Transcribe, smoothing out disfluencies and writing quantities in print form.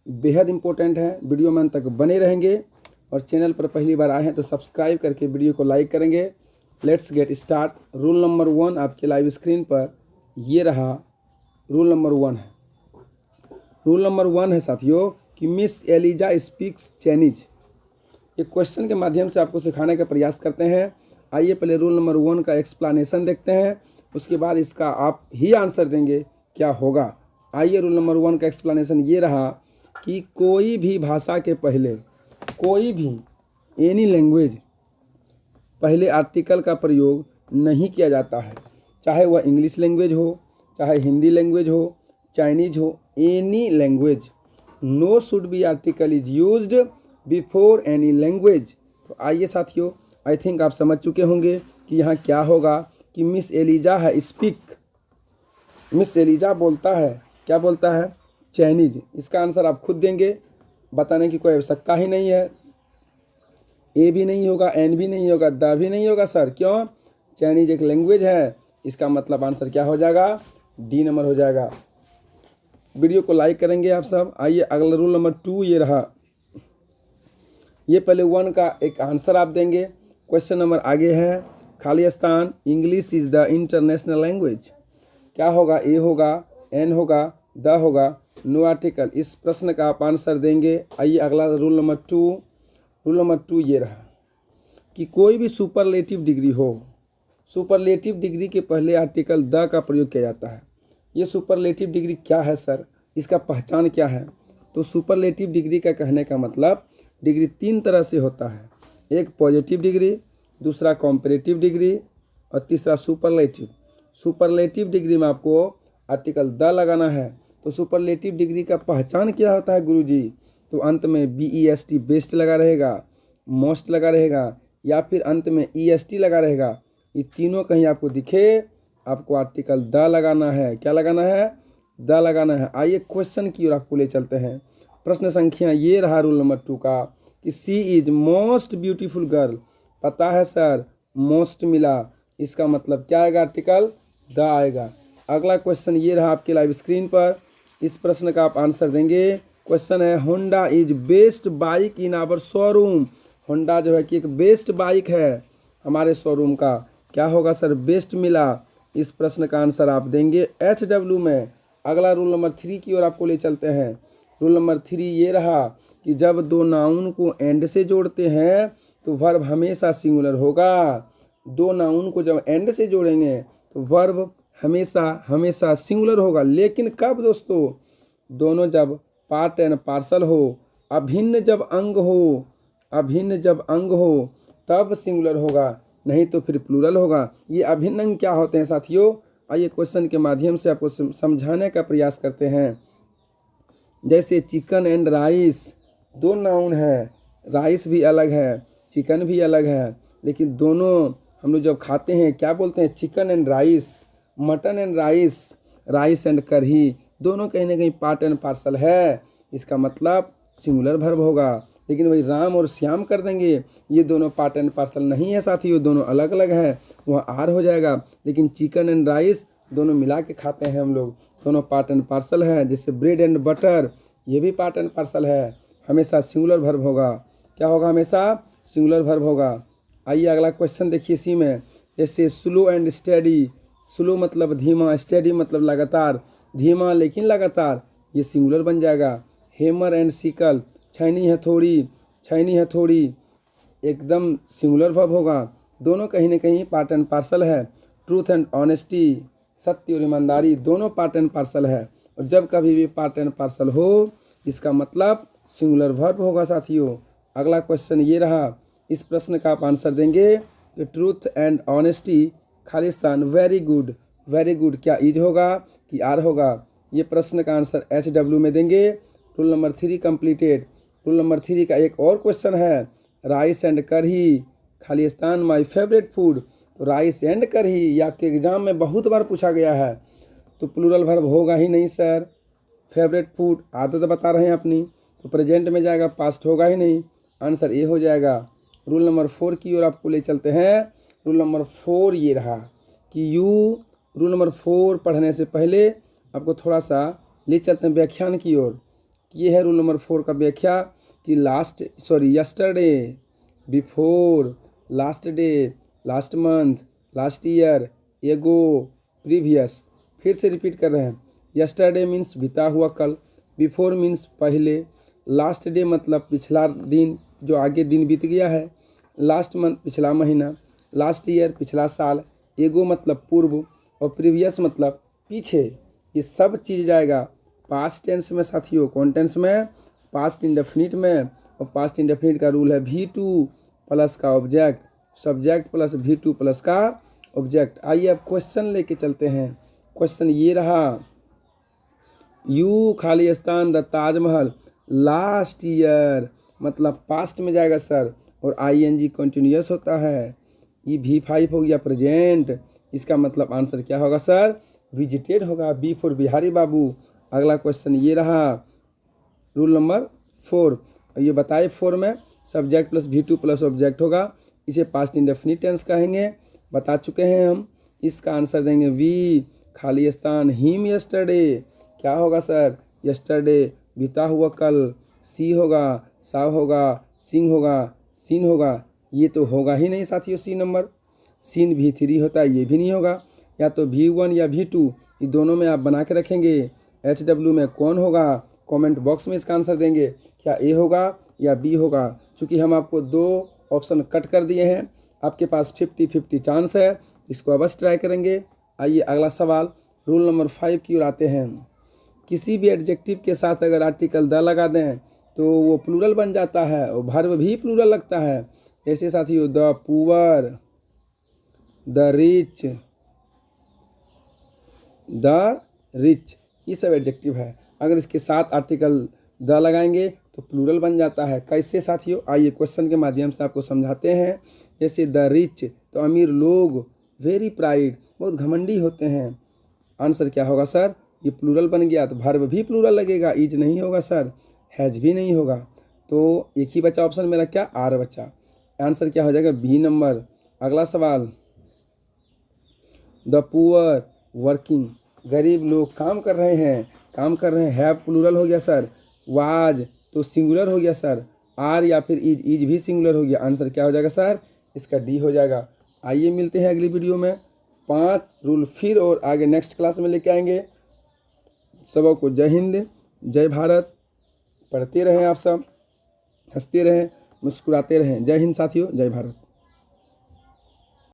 बेहद इम्पोर्टेंट है। वीडियो में अंत तक बने रहेंगे और चैनल पर पहली बार आए हैं तो सब्सक्राइब करके वीडियो को लाइक करेंगे। Let's get start. Rule number 1 आपके लाइव स्क्रीन पर ये रहा। रूल नंबर 1 है, रूल नंबर 1 है साथियों कि मिस एलिजा स्पीक्स चाइनीज। एक क्वेश्चन के माध्यम से आपको सिखाने का प्रयास करते हैं। आइए पहले रूल नंबर 1 का एक्सप्लेनेशन देखते हैं, उसके बाद इसका आप ही आंसर देंगे क्या होगा। आइए रूल नंबर 1 का एक्सप्लेनेशन ये रहा कि कोई भी भाषा के पहले, कोई भी एनी लैंग्वेज पहले आर्टिकल का प्रयोग नहीं किया जाता है, चाहे वह इंग्लिश लैंग्वेज हो, चाहे हिंदी लैंग्वेज हो, चाइनीज हो, any language. No should be article is used before any language. तो आइए साथियों, आई थिंक आप समझ चुके होंगे कि यहाँ क्या होगा कि मिस एलिजा है स्पीक, मिस एलिजा बोलता है, क्या बोलता है, चाइनीज। इसका आंसर आप खुद देंगे, बताने की कोई आवश्यकता ही नहीं है। ए भी नहीं होगा, एन भी नहीं होगा, द भी नहीं होगा सर, क्यों? चाइनीज एक लैंग्वेज है। इसका मतलब आंसर क्या हो जाएगा, डी नंबर हो जाएगा। वीडियो को लाइक करेंगे आप सब। आइए अगला रूल नंबर 2 ये रहा। ये पहले 1 का एक आंसर आप देंगे। क्वेश्चन नंबर आगे है, खाली स्थान, English is the international language. क्या होगा, ए होगा, एन होगा, द होगा, नो आर्टिकल। इस प्रश्न का आप आंसर देंगे। आइए अगला रूल नंबर 2। रूल नंबर 2 ये रहा कि कोई भी सुपरलेटिव डिग्री हो, सुपरलेटिव डिग्री के पहले आर्टिकल द का प्रयोग किया जाता है। ये सुपरलेटिव डिग्री क्या है सर, इसका पहचान क्या है? तो सुपरलेटिव डिग्री का कहने का मतलब डिग्री 3 तरह से होता है। एक पॉजिटिव डिग्री, दूसरा कॉम्परेटिव डिग्री और तीसरा सुपरलेटिव। सुपरलेटिव डिग्री में आपको आर्टिकल द लगाना है। तो सुपरलेटिव डिग्री का पहचान क्या होता है गुरुजी? तो अंत में BEST बेस्ट लगा रहेगा, मोस्ट लगा रहेगा, या फिर अंत में EST लगा रहेगा। ये तीनों कहीं आपको दिखे, आपको आर्टिकल द लगाना है। क्या लगाना है? द लगाना है। आइए क्वेश्चन की ओर आपको ले चलते हैं। प्रश्न संख्या ये रहा रूल नंबर 2 का कि सी इज मोस्ट ब्यूटीफुल गर्ल। पता है सर, मोस्ट मिला, इसका मतलब क्या आएगा, आर्टिकल द आएगा। अगला क्वेश्चन ये रहा आपके लाइव स्क्रीन पर। इस प्रश्न का आप आंसर देंगे। क्वेश्चन है, Honda is best bike in our showroom. Honda जो है कि एक बेस्ट बाइक है हमारे शोरूम का। क्या होगा सर, बेस्ट मिला। इस प्रश्न का आंसर आप देंगे HW में। अगला रूल नंबर 3 की ओर आपको ले चलते हैं। रूल नंबर 3 ये रहा कि जब दो नाउन को एंड से जोड़ते हैं तो वर्ब हमेशा सिंगुलर होगा। दो नाउन को जब एंड से जोड़ेंगे तो वर्ब हमेशा हमेशा सिंगुलर होगा। लेकिन कब दोस्तों? दोनों जब पार्ट एंड पार्सल हो, अभिन्न जब अंग हो, अभिन्न जब अंग हो तब सिंगुलर होगा, नहीं तो फिर प्लूरल होगा। ये अभिन्न अंग क्या होते हैं साथियों? आइए क्वेश्चन के माध्यम से आपको समझाने का प्रयास करते हैं। जैसे चिकन एंड राइस, दो नाउन है, राइस भी अलग है, चिकन भी अलग है, लेकिन दोनों हम लोग जब खाते हैं क्या बोलते हैं, chicken and rice, mutton and rice, rice and kadhi, दोनों कहीं ना कहीं पार्ट एंड पार्सल है। इसका मतलब सिंगुलर वर्ब होगा। लेकिन वही राम और श्याम कर देंगे, ये दोनों पार्ट एंड पार्सल नहीं है साथियों, दोनों अलग अलग है, वह आर हो जाएगा। लेकिन चिकन एंड राइस दोनों मिला के खाते हैं हम लोग, दोनों पार्ट एंड पार्सल है। जैसे ब्रेड एंड बटर, ये भी पार्ट एंड पार्सल है, हमेशा सिंगुलर वर्ब होगा। क्या होगा? हमेशा सिंगुलर वर्ब होगा। आइए अगला क्वेश्चन देखिए इसी में। जैसे स्लो एंड स्टडी, स्लो मतलब धीमा, स्टडी मतलब लगातार, धीमा लेकिन लगातार, ये सिंगुलर बन जाएगा। हेमर एंड सिकल, छैनी हथौड़ी, छैनी हथौड़ी एकदम सिंगुलर वर्ब होगा। दोनों कहीं ना कहीं पार्ट एंड पार्सल है। ट्रूथ एंड ऑनेस्टी, सत्य और ईमानदारी, दोनों पार्ट एंड पार्सल है। और जब कभी भी पार्ट एंड पार्सल हो, इसका मतलब सिंगुलर वर्ब होगा साथियों। अगला क्वेश्चन ये रहा। इस प्रश्न का आप आंसर देंगे कि truth and honesty Khalistan very good. Very good क्या इज होगा कि आर होगा? ये प्रश्न का आंसर HW में देंगे। Rule number 3 completed. Rule number 3 का एक और क्वेश्चन है, rice and kadhi Khalistan my favourite food. तो राइस एंड कढ़ी ये आपके एग्जाम में बहुत बार पूछा गया है, तो प्लूरल वर्ब होगा ही नहीं सर। फेवरेट फूड आदत बता रहे हैं अपनी, तो प्रेजेंट में जाएगा, पास्ट होगा ही नहीं। आंसर ए हो जाएगा। रूल नंबर 4 की ओर आपको ले चलते हैं। रूल नंबर 4 ये रहा कि रूल नंबर 4 पढ़ने से पहले आपको थोड़ा सा ले चलते हैं व्याख्यान की ओर। ये है रूल नंबर 4 का व्याख्या कि yesterday, before, last day, last month, last year, एगो, प्रीवियस। फिर से रिपीट कर रहे हैं। यस्टरडे मीन्स बीता हुआ कल, बिफोर मीन्स पहले, लास्ट डे मतलब पिछला दिन जो आगे दिन बीत गया है, लास्ट मंथ पिछला महीना, लास्ट ईयर पिछला साल, एगो मतलब पूर्व और प्रीवियस मतलब पीछे। ये सब चीज़ जाएगा पास्ट टेंस में साथियों। कौन टेंस में? पास्ट इंडेफिनिट में। और पास्ट इंडेफिनिट का रूल है V2 प्लस का object, subject plus V2 plus का ऑब्जेक्ट। आइए अब क्वेश्चन लेके चलते हैं। क्वेश्चन ये रहा, यू खाली स्थान द ताजमहल लास्ट ईयर मतलब पास्ट में जाएगा सर, और ING कंटिन्यूअस होता है। ये V5 हो गया प्रेजेंट, इसका मतलब आंसर क्या होगा सर? विजिटेड होगा। B फॉर बिहारी बाबू। अगला क्वेश्चन ये रहा, रूल नंबर 4। ये बताए 4 में subject plus V2 plus object होगा, इसे पास्ट इंडेफिनिट टेंस कहेंगे, बता चुके हैं हम। इसका आंसर देंगे V खाली स्थान हिम यस्टरडे। क्या होगा सर? यस्टरडे बीता हुआ कल। सी होगा, साव होगा, सिंग होगा, सीन होगा। ये तो होगा ही नहीं साथियों। सी नंबर सीन V3 होता है, ये भी नहीं होगा। या तो V1 या V2, ये दोनों में आप बना के रखेंगे। HW में कौन होगा? कमेंट बॉक्स में इसका आंसर देंगे। क्या A होगा या B होगा? चूँकि हम आपको 2 ऑप्शन कट कर दिए हैं, आपके पास 50-50 चांस है, इसको अवश्य ट्राई करेंगे। आइए अगला सवाल, रूल नंबर 5 की ओर आते हैं। किसी भी एडजेक्टिव के साथ अगर आर्टिकल द लगा दें तो वो प्लूरल बन जाता है और वर्ब भी प्लूरल लगता है। ऐसे साथियों the poor, the rich, the rich, ये सब एडजेक्टिव है। अगर इसके साथ आर्टिकल द लगाएंगे तो प्लूरल बन जाता है। कैसे साथियों? आइए क्वेश्चन के माध्यम से आपको समझाते हैं। जैसे द रिच तो अमीर लोग, वेरी प्राइड बहुत घमंडी होते हैं। आंसर क्या होगा सर? ये प्लूरल बन गया तो वर्ब भी प्लूरल लगेगा, इज नहीं होगा सर, हैज भी नहीं होगा। तो एक ही बचा ऑप्शन मेरा, क्या? आर बचा। आंसर क्या हो जाएगा? B number. अगला सवाल, द पुअर वर्किंग, गरीब लोग काम कर रहे हैं, काम कर रहे हैं, हैव प्लूरल हो गया सर, वाज तो सिंगुलर हो गया सर, आर या फिर इज भी सिंगुलर हो गया। आंसर क्या हो जाएगा सर? इसका D हो जाएगा। आइए मिलते हैं अगली वीडियो में। 5 रूल फिर और आगे नेक्स्ट क्लास में लेके आएंगे। सबको जय हिंद, जय भारत। पढ़ते रहें आप सब, हंसते रहें, मुस्कुराते रहें। जय हिंद साथियों, जय भारत।